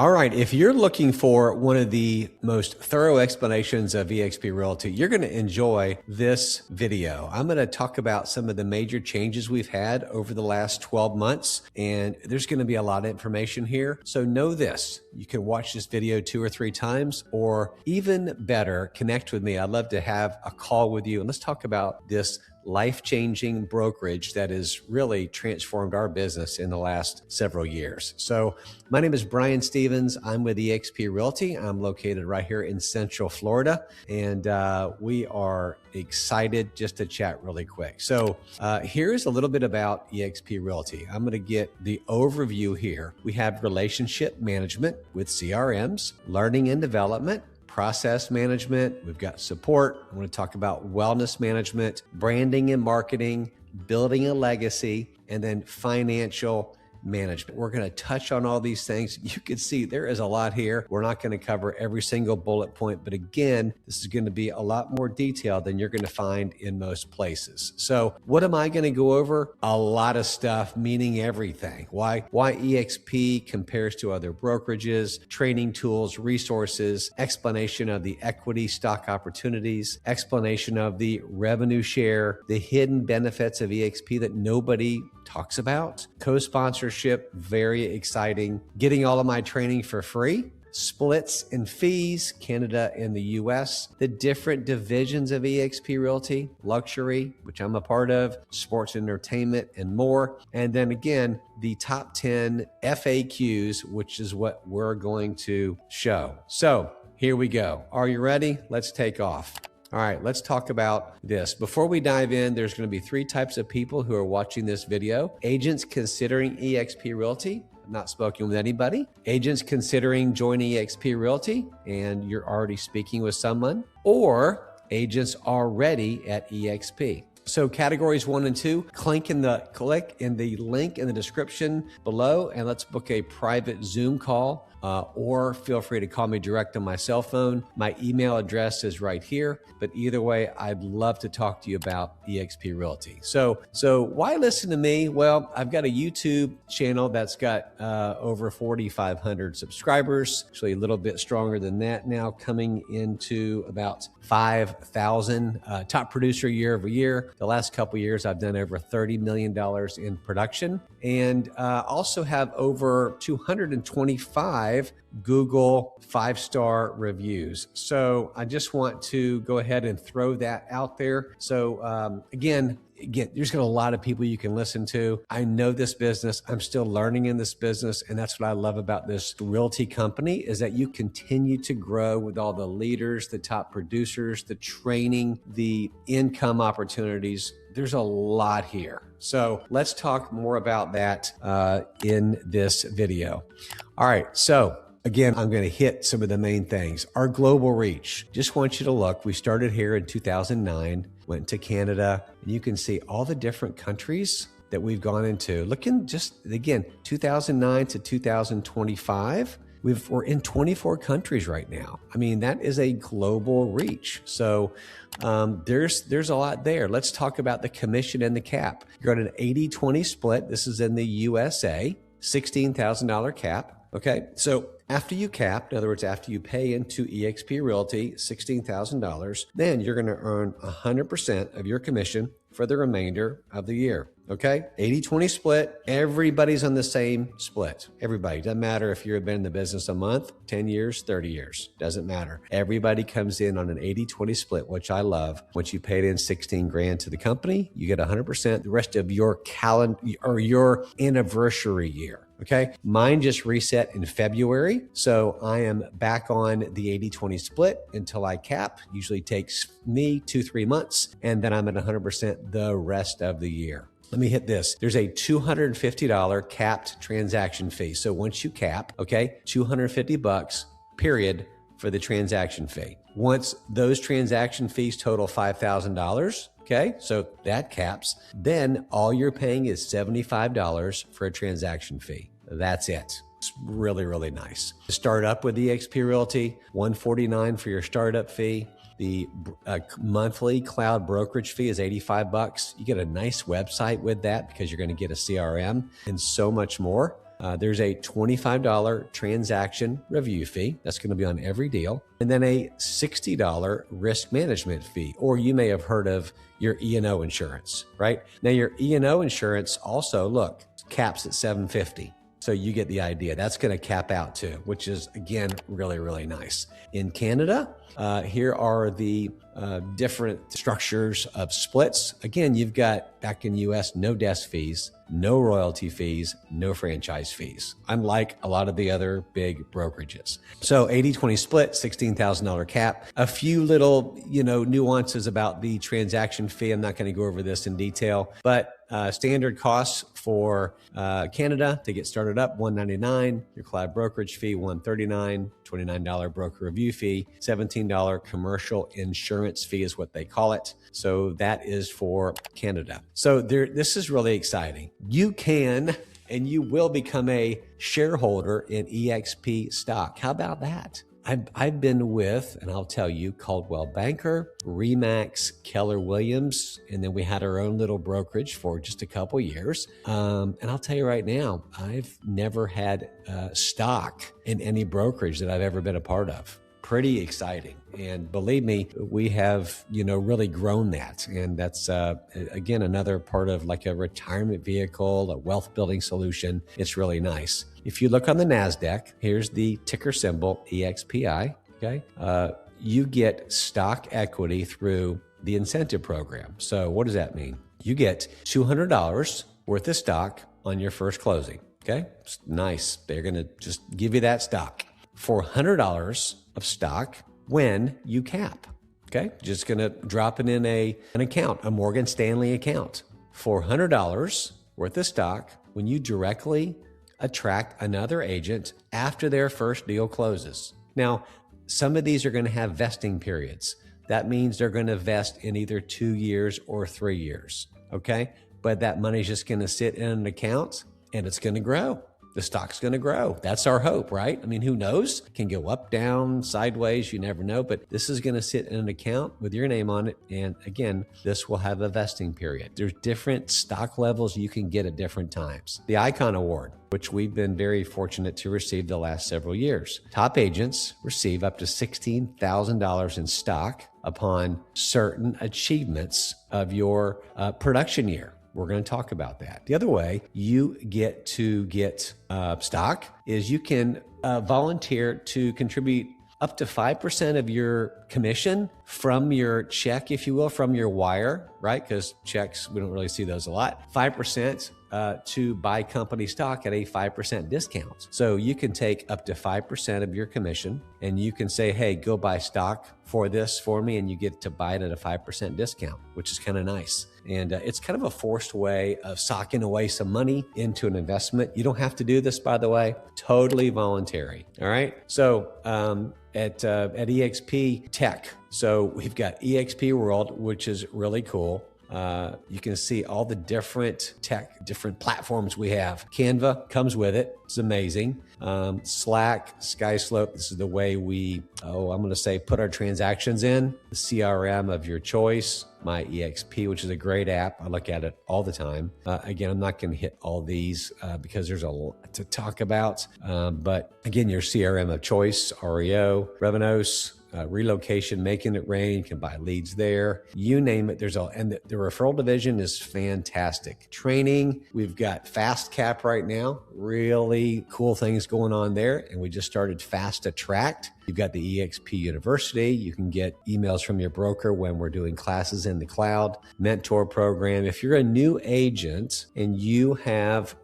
All right, if you're looking for one of the most thorough explanations of eXp Realty, you're going to enjoy this video. I'm going to talk about some of the major changes we've had over the last 12 months, and there's going to be a lot of information here. So know this, you can watch this video 2 or 3 times, or even better, connect with me. I'd love to have a call with you, and let's talk about this life-changing brokerage that has really transformed our business in the last several years. So my name is Brian Stevens. I'm with eXp Realty. I'm located right here in Central Florida, and we are excited just to chat really quick. So here's a little bit about eXp Realty. I'm going to get the overview here. We have relationship management with CRMs, learning and development, process management, we've got support. I want to talk about wellness management, branding and marketing, building a legacy, and then financial management. We're going to touch on all these things. You can see there is a lot here. We're not going to cover every single bullet point, but again, this is going to be a lot more detailed than you're going to find in most places. So what am I going to go over? A lot of stuff, meaning everything. Why eXp compares to other brokerages, training tools, resources, explanation of the equity stock opportunities, explanation of the revenue share, the hidden benefits of eXp that nobody talks about, co-sponsorship, very exciting, getting all of my training for free, splits and fees, Canada and the US, the different divisions of eXp Realty, luxury, which I'm a part of, sports entertainment, and more. And then again, the top 10 FAQs, which is what we're going to show. So here we go. Are you ready? Let's take off. All right, let's talk about this. Before we dive in, there's going to be 3 types of people who are watching this video. Agents considering eXp Realty. I've not spoken with anybody. Agents considering joining eXp Realty, and you're already speaking with someone. Or agents already at eXp. So categories 1 and 2, click in the link in the description below, and let's book a private Zoom call. Or feel free to call me direct on my cell phone. My email address is right here. But either way, I'd love to talk to you about eXp Realty. So why listen to me? Well, I've got a YouTube channel that's got over 4,500 subscribers, actually a little bit stronger than that now, coming into about 5,000. Top producer year over year. The last couple of years, I've done over $30 million in production, and also have over 225 Google 5-star reviews. So I just want to go ahead and throw that out there. So again, there's got a lot of people you can listen to. I know this business. I'm still learning in this business. And that's what I love about this realty company, is that you continue to grow with all the leaders, the top producers, the training, the income opportunities. There's a lot here. So let's talk more about that in this video. All right. So again, I'm going to hit some of the main things. Our global reach. Just want you to look. We started here in 2009, went to Canada, and you can see all the different countries that we've gone into. Looking just, again, 2009 to 2025. We're in 24 countries right now. I mean, that is a global reach. So there's a lot there. Let's talk about the commission and the cap. You're on an 80-20 split. This is in the USA, $16,000 cap. Okay, so after you cap, in other words, after you pay into eXp Realty $16,000, then you're going to earn 100% of your commission for the remainder of the year. Okay, 80-20 split. Everybody's on the same split. Everybody. Doesn't matter if you've been in the business a month, 10 years, 30 years. Doesn't matter. Everybody comes in on an 80-20 split, which I love. Once you paid in 16 grand to the company, you get 100% the rest of your calendar or your anniversary year. Okay, mine just reset in February, so I am back on the 80-20 split until I cap. Usually takes me 2-3 months, and then I'm at 100% the rest of the year. Let me hit this. There's a $250 capped transaction fee. So once you cap, okay, $250 period for the transaction fee. Once those transaction fees total $5,000, okay, so that caps, then all you're paying is $75 for a transaction fee. That's it. It's really, really nice. To start up with eXp Realty, $149 for your startup fee. The monthly cloud brokerage fee is $85. You get a nice website with that because you're going to get a CRM and so much more. There's a $25 transaction review fee. That's going to be on every deal. And then a $60 risk management fee, or you may have heard of your E&O insurance, right? Now your E&O insurance also, look, caps at $750. So you get the idea. That's going to cap out too, which is, again, really, really nice. In Canada, here are the different structures of splits. Again, you've got, back in the US, no desk fees, no royalty fees, no franchise fees, unlike a lot of the other big brokerages. So 80-20 split, $16,000 cap. A few little, nuances about the transaction fee. I'm not going to go over this in detail, but standard costs for Canada to get started up, $199. Your cloud brokerage fee, $139. $29 broker review fee, $17 commercial insurance fee is what they call it. So that is for Canada. So this is really exciting. You can and you will become a shareholder in eXp stock. How about that? I've been with, and I'll tell you, Coldwell Banker, Remax, Keller Williams, and then we had our own little brokerage for just a couple years. And I'll tell you right now, I've never had stock in any brokerage that I've ever been a part of. Pretty exciting. And believe me, we have, really grown that. And that's, again, another part of like a retirement vehicle, a wealth building solution. It's really nice. If you look on the NASDAQ, here's the ticker symbol, EXPI, okay? You get stock equity through the incentive program. So what does that mean? You get $200 worth of stock on your first closing, okay? It's nice. They're going to just give you that stock. $400 of stock when you cap, okay? Just going to drop it in an account, a Morgan Stanley account. $400 worth of stock when you directly attract another agent after their first deal closes. Now, some of these are going to have vesting periods. That means they're going to vest in either 2 years or 3 years, okay? But that money's just going to sit in an account and it's going to grow. The stock's going to grow. That's our hope, right? I mean, who knows? It can go up, down, sideways. You never know. But this is going to sit in an account with your name on it. And again, this will have a vesting period. There's different stock levels you can get at different times. The Icon Award, which we've been very fortunate to receive the last several years. Top agents receive up to $16,000 in stock upon certain achievements of your production year. We're going to talk about that. The other way you get to get stock is you can volunteer to contribute up to 5% of your commission from your check, if you will, from your wire, right? Because checks, we don't really see those a lot. 5% to buy company stock at a 5% discount. So you can take up to 5% of your commission and you can say, hey, go buy stock for this for me, and you get to buy it at a 5% discount, which is kind of nice. And it's kind of a forced way of socking away some money into an investment. You don't have to do this, by the way, totally voluntary. All right. So at eXp Tech, so we've got eXp World, which is really cool. You can see all the different platforms we have. Canva comes with it. It's amazing. Slack, SkySlope. This is the way we, I'm going to say, put our transactions in. The CRM of your choice. My eXp, which is a great app. I look at it all the time. Again, I'm not going to hit all these because there's a lot to talk about. But again, your CRM of choice, REO, Revenos, relocation, making it rain, you can buy leads there, you name it. And the referral division is fantastic. Training, we've got Fast Cap right now, really cool things going on there. And we just started Fast Attract. You've got the eXp University. You can get emails from your broker when we're doing classes in the cloud. Mentor program. If you're a new agent and you have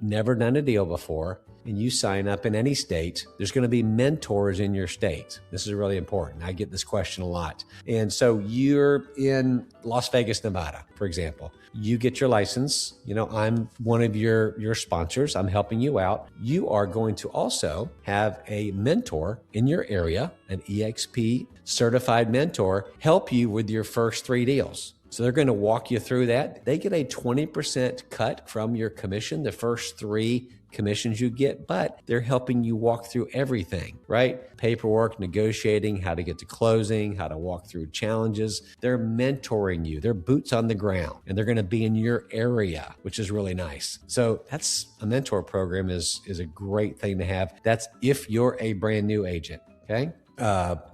never done a deal before, and you sign up in any state, there's going to be mentors in your state. This is really important. I get this question a lot. And so you're in Las Vegas, Nevada, for example. You get your license. I'm one of your sponsors. I'm helping you out. You are going to also have a mentor in your area, an eXp certified mentor, help you with your first 3 deals. So they're going to walk you through that. They get a 20% cut from your commission, the first 3 commissions you get, but they're helping you walk through everything, right? Paperwork, negotiating, how to get to closing, how to walk through challenges. They're mentoring you. They're boots on the ground, and they're going to be in your area, which is really nice. So that's a mentor program is a great thing to have. That's if you're a brand new agent, okay?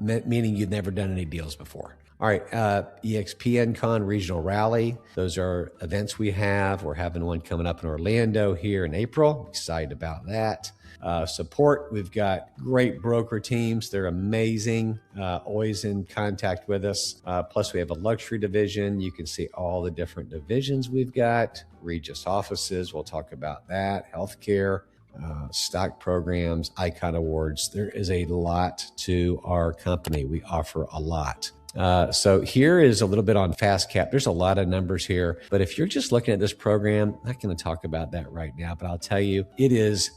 Meaning you've never done any deals before. All right, eXp Con Regional Rally. Those are events we have. We're having one coming up in Orlando here in April. Excited about that. Support, we've got great broker teams. They're amazing, always in contact with us. Plus, we have a luxury division. You can see all the different divisions we've got. Regis offices, we'll talk about that. Healthcare. Stock programs, Icon Awards. There is a lot to our company. We offer a lot. So here is a little bit on fast cap. There's a lot of numbers here, but if you're just looking at this program, I'm not going to talk about that right now, but I'll tell you, it is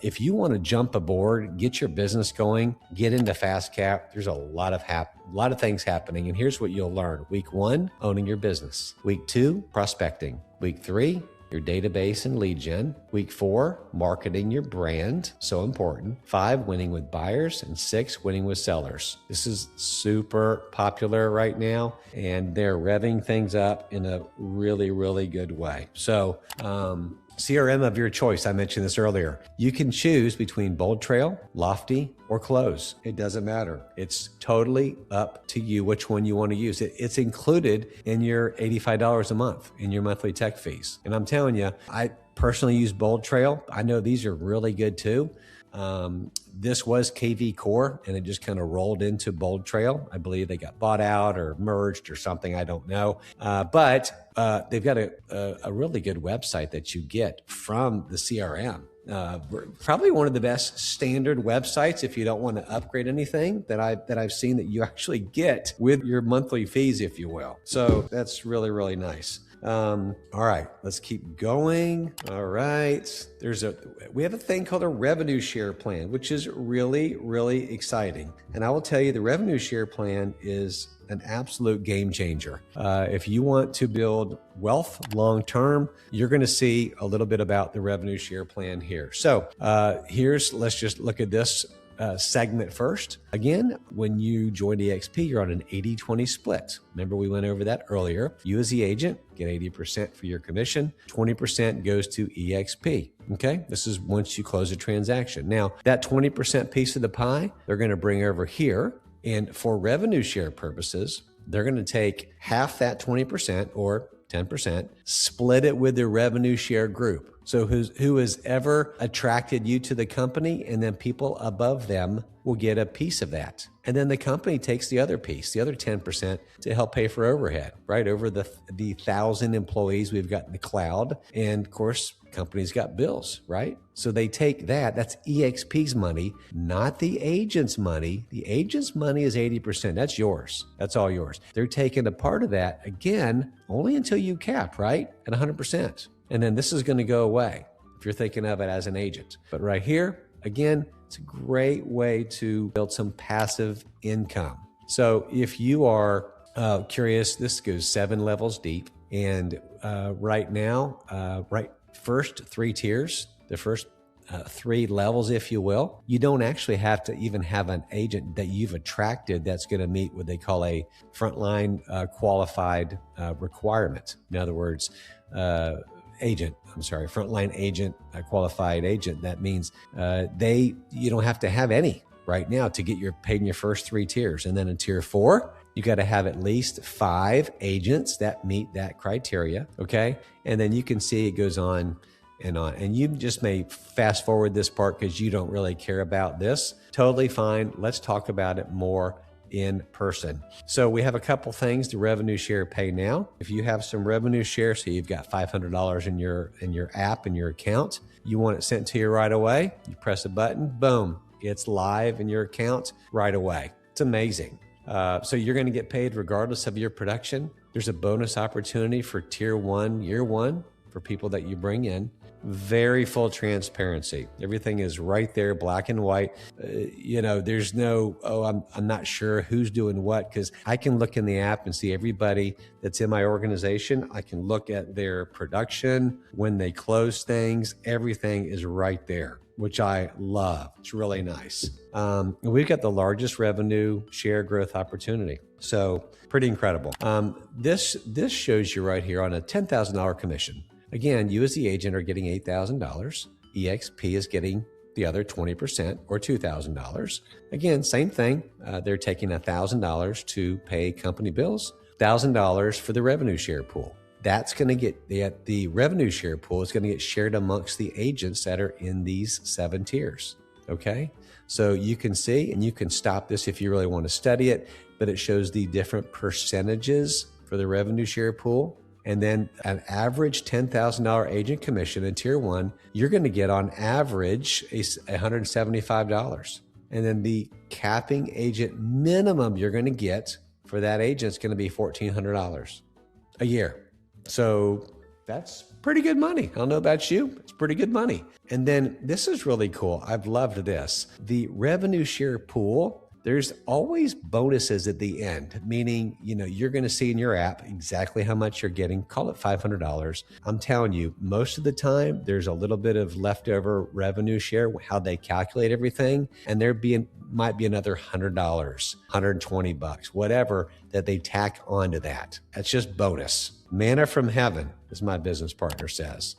if you want to jump aboard, get your business going, get into fast cap, there's a lot of things happening. And here's what you'll learn. Week 1, owning your business. Week 2, prospecting. Week 3, your database and lead gen. Week 4, marketing your brand, so important. 5, winning with buyers, and 6, winning with sellers. This is super popular right now, and they're revving things up in a really, really good way. So, CRM of your choice. I mentioned this earlier. You can choose between Bold Trail, Lofty, or Close. It doesn't matter. It's totally up to you which one you want to use. It's included in your $85 a month in your monthly tech fees. And I'm telling you, I personally use Bold Trail. I know these are really good too. This was KV Core, and it just kind of rolled into Bold Trail. I believe they got bought out or merged or something. I don't know. But they've got a really good website that you get from the CRM. Probably one of the best standard websites if you don't want to upgrade anything that I've seen that you actually get with your monthly fees, if you will. So that's really, really nice. All right, let's keep going. All right. We have a thing called a revenue share plan, which is really, really exciting. And I will tell you, the revenue share plan is an absolute game changer. If you want to build wealth long-term, you're going to see a little bit about the revenue share plan here. So let's just look at this segment first. Again, when you join eXp, you're on an 80-20 split. Remember, we went over that earlier. You as the agent get 80% for your commission. 20% goes to eXp. Okay, this is once you close a transaction. Now, that 20% piece of the pie, they're going to bring over here. And for revenue share purposes, they're going to take half that 20% or 10%, split it with their revenue share group. So who has ever attracted you to the company, and then people above them will get a piece of that. And then the company takes the other piece, the other 10%, to help pay for overhead, right? Over the 1,000 employees we've got in the cloud. And of course, companies got bills, right? So they take that. That's eXp's money, not the agent's money. The agent's money is 80%. That's yours. That's all yours. They're taking a part of that, again, only until you cap, right? At 100%. And then this is going to go away if you're thinking of it as an agent. But right here, again, it's a great way to build some passive income. So if you are curious, this goes 7 levels deep. And right now, first 3 tiers, the first 3 levels, if you will, you don't actually have to even have an agent that you've attracted that's going to meet what they call a frontline qualified requirement. In other words, frontline agent, qualified agent. That means you don't have to have any right now to get paid in your first 3 tiers. And then in tier 4, you got to have at least 5 agents that meet that criteria. Okay. And then you can see it goes on and on. And you just may fast forward this part because you don't really care about this. Totally fine. Let's talk about it more in person. So we have a couple things to revenue share pay now. If you have some revenue share, so you've got $500 in your app, in your account, you want it sent to you right away, you press a button, boom, it's live in your account right away. It's amazing. So you're going to get paid regardless of your production. There's a bonus opportunity for tier 1, year 1. for people that you bring in. Very full transparency. Everything is right there, black and white. There's no, I'm not sure who's doing what, because I can look in the app and see everybody that's in my organization. I can look at their production, when they close things, everything is right there, which I love. It's really nice. We've got the largest revenue share growth opportunity. So pretty incredible. This shows you right here on a $10,000 commission. Again, you as the agent are getting $8,000. eXp is getting the other 20% or $2,000. Again, same thing. They're taking $1,000 to pay company bills, $1,000 for the revenue share pool. That's going to get, the revenue share pool is going to get shared amongst the agents that are in these 7 tiers. Okay. So you can see, and you can stop this if you really want to study it, but it shows the different percentages for the revenue share pool. And then an average $10,000 agent commission in tier 1, you're going to get on average $175. And then the capping agent minimum you're going to get for that agent is going to be $1,400 a year. So that's pretty good money. I don't know about you, it's pretty good money. And then this is really cool. I've loved this. The revenue share pool, there's always bonuses at the end, meaning, you're going to see in your app exactly how much you're getting. Call it $500. I'm telling you, most of the time, there's a little bit of leftover revenue share, how they calculate everything. And might be another $100, $120, whatever that they tack onto that. That's just bonus. Manna from heaven, as my business partner says.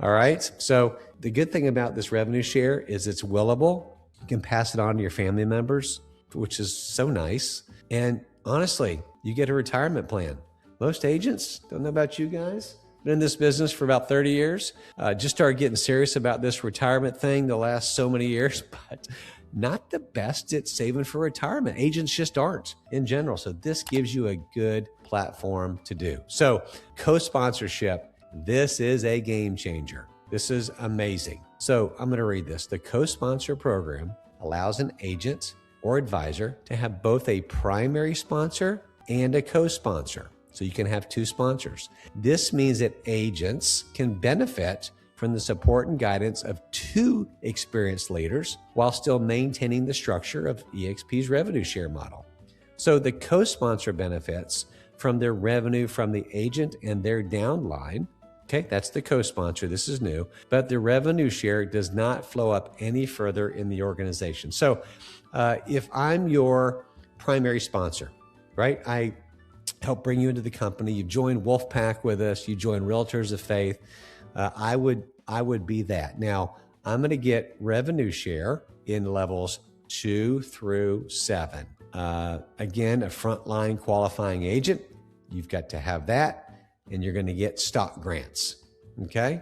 All right. So the good thing about this revenue share is it's willable. You can pass it on to your family members, which is so nice. And honestly, you get a retirement plan. Most agents, don't know about you guys, been in this business for about 30 years. Just started getting serious about this retirement thing the last so many years, but not the best at saving for retirement. Agents just aren't in general. So this gives you a good platform to do. So co-sponsorship, this is a game changer. This is amazing. So I'm going to read this. The co-sponsor program allows an agent or advisor to have both a primary sponsor and a co-sponsor. So you can have 2 sponsors. This means that agents can benefit from the support and guidance of 2 experienced leaders while still maintaining the structure of eXp's revenue share model. So the co-sponsor benefits from their revenue from the agent and their downline. Okay, that's the co-sponsor. This is new, but the revenue share does not flow up any further in the organization. So if I'm your primary sponsor, right? I help bring you into the company. You join Wolfpack with us. You join Realtors of Faith. I would be that. Now, I'm going to get revenue share in levels 2 through 7. Again, a frontline qualifying agent, you've got to have that. And you're going to get stock grants, okay?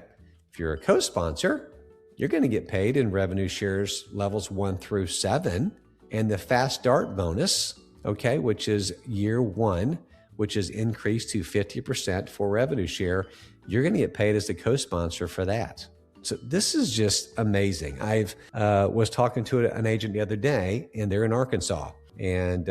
If you're a co-sponsor, you're going to get paid in revenue shares levels 1 through 7, and the fast start bonus, okay, which is year 1, which is increased to 50% for revenue share, you're going to get paid as the co-sponsor for that. So this is just amazing. Was talking to an agent the other day, and they're in Arkansas. And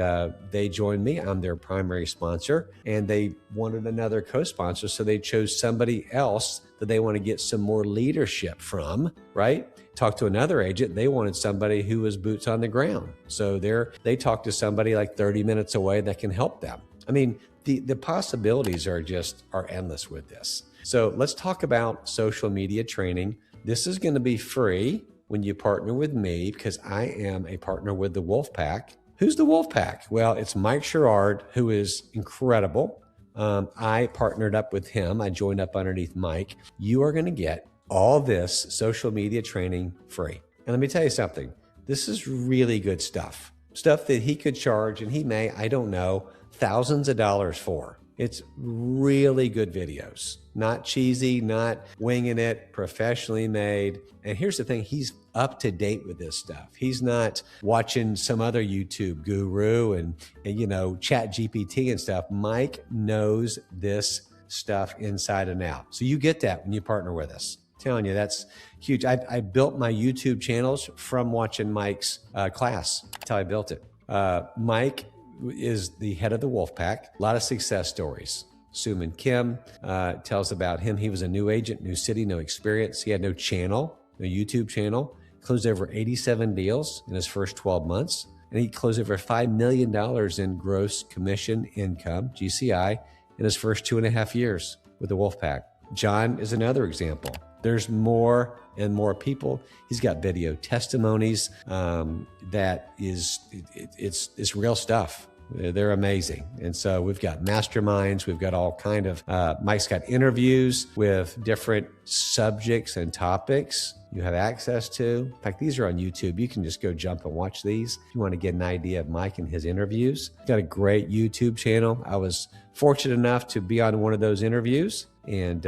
they joined me. I'm their primary sponsor, and they wanted another co-sponsor. So they chose somebody else that they want to get some more leadership from, right? Talked to another agent. They wanted somebody who was boots on the ground. So they talked to somebody like 30 minutes away that can help them. I mean, the possibilities are endless with this. So let's talk about social media training. This is going to be free when you partner with me, because I am a partner with the Wolfpack. Who's the Wolfpack? Well, it's Mike Sherrard, who is incredible. I partnered up with him. I joined up underneath Mike. You are going to get all this social media training free. And let me tell you something. This is really good stuff. Stuff that he could charge, and he may, I don't know, thousands of dollars for. It's really good videos, not cheesy, not winging it, professionally made. And here's the thing, he's up to date with this stuff. He's not watching some other YouTube guru and Chat GPT and stuff. Mike knows this stuff inside and out. So you get that when you partner with us. I'm telling you, that's huge. I built my YouTube channels from watching Mike's class. That's how I built it. Mike is the head of the Wolfpack. A lot of success stories. Suman Kim tells about him. He was a new agent, new city, no experience. He had no channel, no YouTube channel. Closed over 87 deals in his first 12 months. And he closed over $5 million in gross commission income, GCI, in his first 2.5 years with the Wolfpack. John is another example. There's more and more people. He's got video testimonies that it's real stuff. They're amazing. And so we've got masterminds. We've got all kind of, Mike's got interviews with different subjects and topics you have access to. In fact, these are on YouTube. You can just go jump and watch these if you want to get an idea of Mike and his interviews. He's got a great YouTube channel. I was fortunate enough to be on one of those interviews and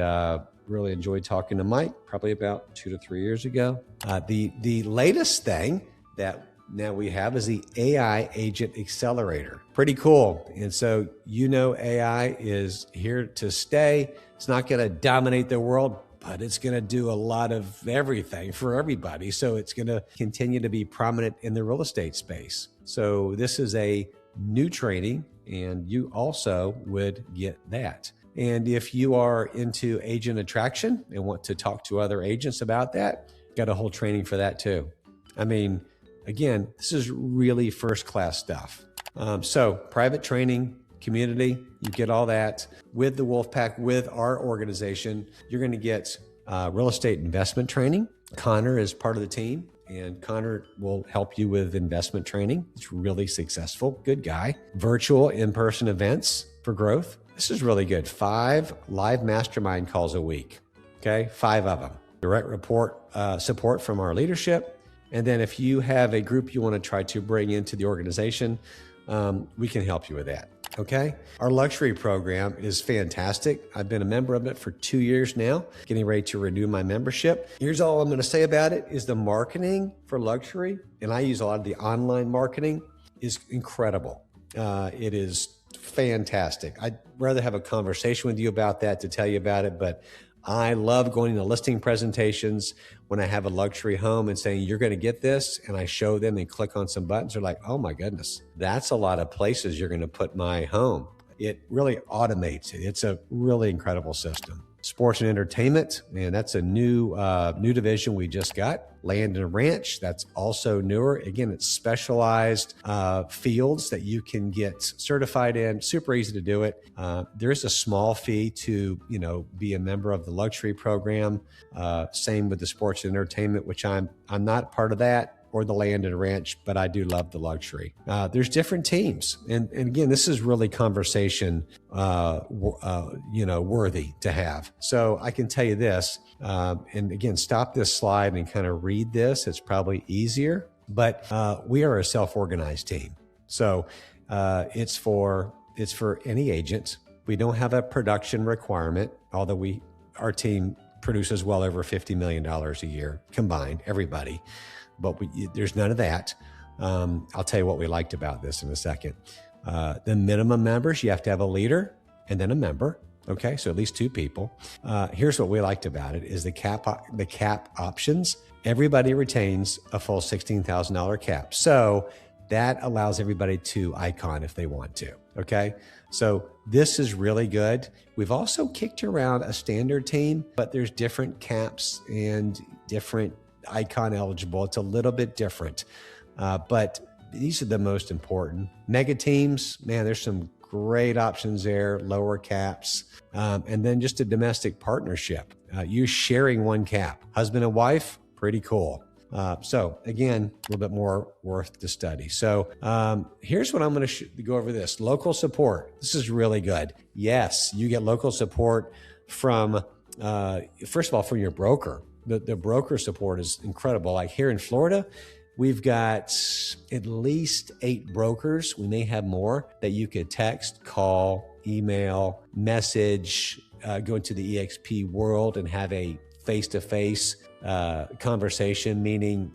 really enjoyed talking to Mike probably about 2 to 3 years ago. The latest thing that now we have is the AI Agent Accelerator. Pretty cool. And so, AI is here to stay. It's not going to dominate the world, but it's going to do a lot of everything for everybody. So it's going to continue to be prominent in the real estate space. So this is a new training, and you also would get that. And if you are into agent attraction and want to talk to other agents about that, got a whole training for that too. I mean, again, this is really first-class stuff. So private training, community, you get all that with the Wolfpack, with our organization. You're going to get real estate investment training. Connor is part of the team, and Connor will help you with investment training. It's really successful. Good guy. Virtual in-person events for growth. This is really good. 5 live mastermind calls a week. Okay, 5 of them. Direct support from our leadership. And then if you have a group you want to try to bring into the organization, we can help you with that. Okay. Our luxury program is fantastic. I've been a member of it for 2 years now, getting ready to renew my membership. Here's all I'm going to say about it is the marketing for luxury. And I use a lot of the online marketing is incredible. It is fantastic. I'd rather have a conversation with you about that to tell you about it, but I love going to listing presentations when I have a luxury home and saying, you're going to get this. And I show them and click on some buttons. They're like, oh my goodness, that's a lot of places you're going to put my home. It really automates it. It's a really incredible system. Sports and entertainment, and that's a new division we just got. Land and ranch, that's also newer. Again, it's specialized fields that you can get certified in. Super easy to do it. There is a small fee to be a member of the luxury program. Same with the sports and entertainment, which I'm not part of that, or the land and ranch, but I do love the luxury. There's different teams. And again, this is really conversation, worthy to have. So I can tell you this, and again, stop this slide and kind of read this. It's probably easier, but we are a self-organized team. So it's for any agent. We don't have a production requirement, although our team produces well over $50 million a year combined, everybody. But there's none of that. I'll tell you what we liked about this in a second. The minimum members, you have to have a leader and then a member. Okay, so at least 2 people. Here's what we liked about it is the cap options. Everybody retains a full $16,000 cap. So that allows everybody to icon if they want to. Okay, so this is really good. We've also kicked around a standard team, but there's different caps and different icon eligible. It's a little bit different, but these are the most important. Mega teams, man, there's some great options there, lower caps, and then just a domestic partnership. You sharing one cap, husband and wife, pretty cool. So again, a little bit more worth to study. So here's what I'm going to go over this. Local support. This is really good. Yes, you get local support from, first of all, from your broker. The broker support is incredible. Like here in Florida, we've got at least 8 brokers. We may have more that you could text, call, email, message, go into the eXp world and have a face-to-face conversation, meaning,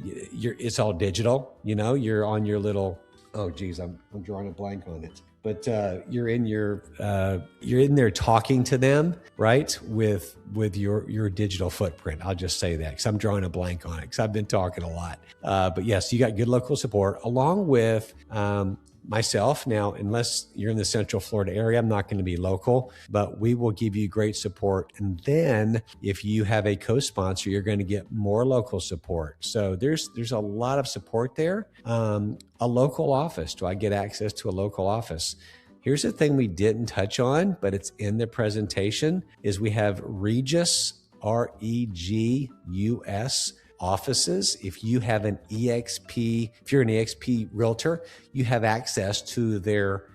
it's all digital. You're on your little, I'm drawing a blank on it. But you're in there talking to them, right? With your digital footprint. I'll just say that because I'm drawing a blank on it because I've been talking a lot. But yes, you got good local support along with myself. Now, unless you're in the Central Florida area, I'm not going to be local, but we will give you great support. And then if you have a co-sponsor, you're going to get more local support. So there's a lot of support there. A local office. Do I get access to a local office? Here's the thing we didn't touch on, but it's in the presentation, is we have Regus, REGUS offices. If you have an eXp, if you're an eXp realtor, you have access to their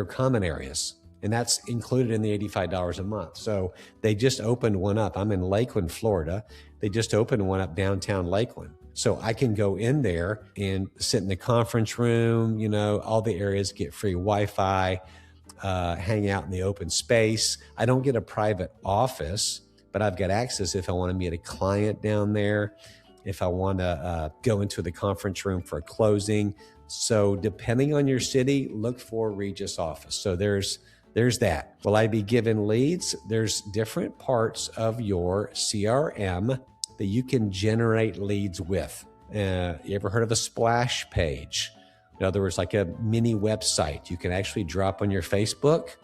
common areas. And that's included in the $85 a month. So they just opened one up. I'm in Lakeland, Florida. They just opened one up downtown Lakeland. So I can go in there and sit in the conference room, all the areas, get free Wi-Fi, hang out in the open space. I don't get a private office, but I've got access if I want to meet a client down there, if I want to go into the conference room for a closing. So depending on your city, look for Regus office. So there's that. Will I be given leads? There's different parts of your CRM that you can generate leads with. You ever heard of a splash page? In other words, like a mini website you can actually drop on your Facebook,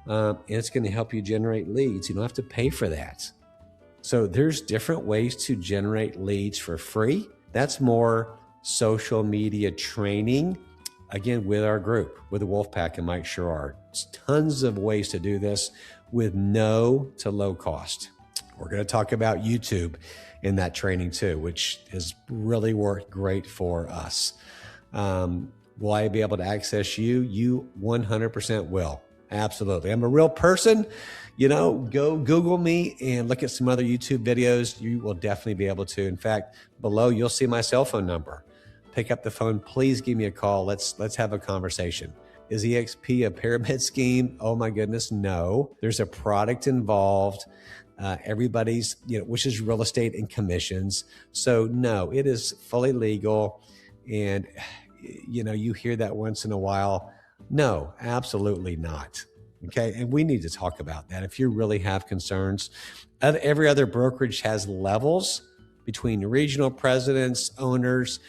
and it's going to help you generate leads. You don't have to pay for that. So there's different ways to generate leads for free. That's more social media training, again, with our group, with the Wolfpack and Mike Sherrard. There's tons of ways to do this with no to low cost. We're going to talk about YouTube in that training too, which has really worked great for us. Will I be able to access you? You 100% will. Absolutely. I'm a real person. Go Google me and look at some other YouTube videos. You will definitely be able to. In fact, below you'll see my cell phone number. Pick up the phone. Please give me a call. Let's have a conversation. Is eXp a pyramid scheme? Oh my goodness, no. There's a product involved. Everybody's, which is real estate and commissions. So no, it is fully legal. And you hear that once in a while. No, absolutely not. Okay. And we need to talk about that. If you really have concerns, every other brokerage has levels between regional presidents, owners,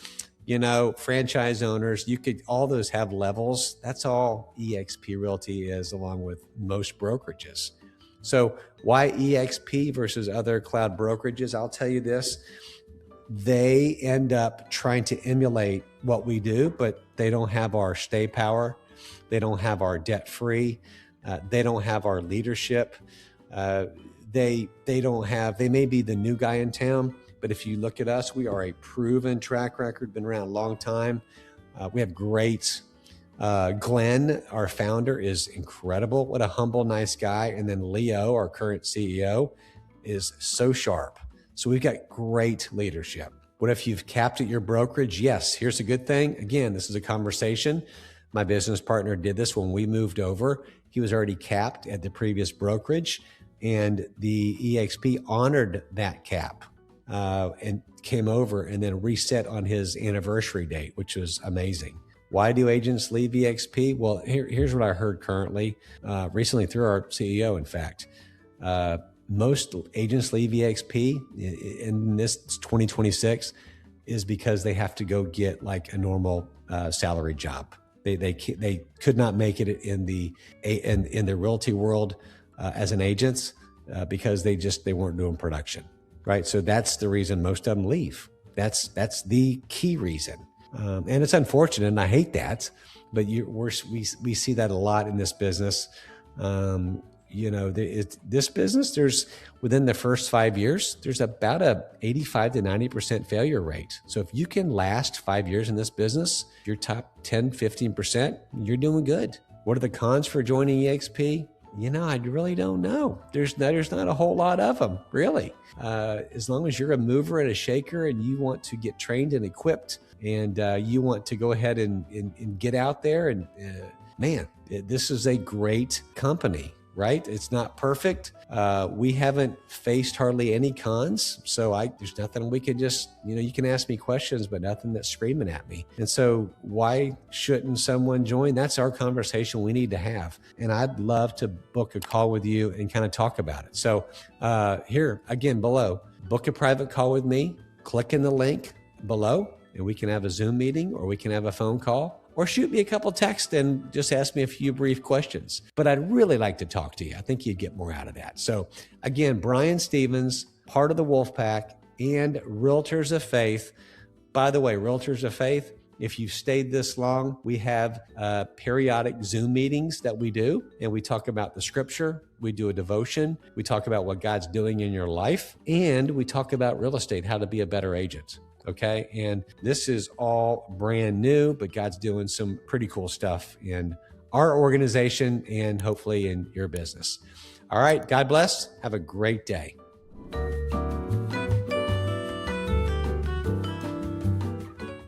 franchise owners. All those have levels. That's all eXp Realty is, along with most brokerages. So why eXp versus other cloud brokerages? I'll tell you this. They end up trying to emulate what we do, but they don't have our stay power. They don't have our debt free. They don't have our leadership. They may be the new guy in town, but if you look at us, we are a proven track record, been around a long time. We have great, Glenn, our founder, is incredible. What a humble, nice guy. And then Leo, our current CEO, is so sharp. So we've got great leadership. What if you've capped at your brokerage? Yes. Here's a good thing. Again, this is a conversation. My business partner did this when we moved over. He was already capped at the previous brokerage, and the eXp honored that cap and came over and then reset on his anniversary date, which was amazing. Why do agents leave eXp? Well, here's what I heard currently, recently through our CEO, in fact. Most agents leave eXp in this 2026 is because they have to go get like a normal salary job. They could not make it in the realty world as an agent because they weren't doing production, right? So that's the reason most of them leave. That's the key reason, and it's unfortunate, and I hate that, but we see that a lot in this business. This business, there's within the first 5 years, there's about a 85 to 90% failure rate. So if you can last 5 years in this business, your top 10, 15%, you're doing good. What are the cons for joining eXp? I really don't know. There's not a whole lot of them, really. As long as you're a mover and a shaker and you want to get trained and equipped and you want to go ahead and get out there and this is a great company. Right? It's not perfect. We haven't faced hardly any cons. So there's nothing we could just, you can ask me questions, but nothing that's screaming at me. And so why shouldn't someone join? That's our conversation we need to have. And I'd love to book a call with you and kind of talk about it. So here, again, below, book a private call with me, click in the link below, and we can have a Zoom meeting or we can have a phone call. or shoot me a couple texts and just ask me a few brief questions. But I'd really like to talk to you. I think you'd get more out of that. So again, Brian Stevens, part of the Wolfpack and Realtors of Faith. By the way, Realtors of Faith, if you've stayed this long, we have periodic Zoom meetings that we do, and we talk about the scripture. We do a devotion. We talk about what God's doing in your life, and we talk about real estate, how to be a better agent. Okay. And this is all brand new, but God's doing some pretty cool stuff in our organization and hopefully in your business. All right. God bless. Have a great day.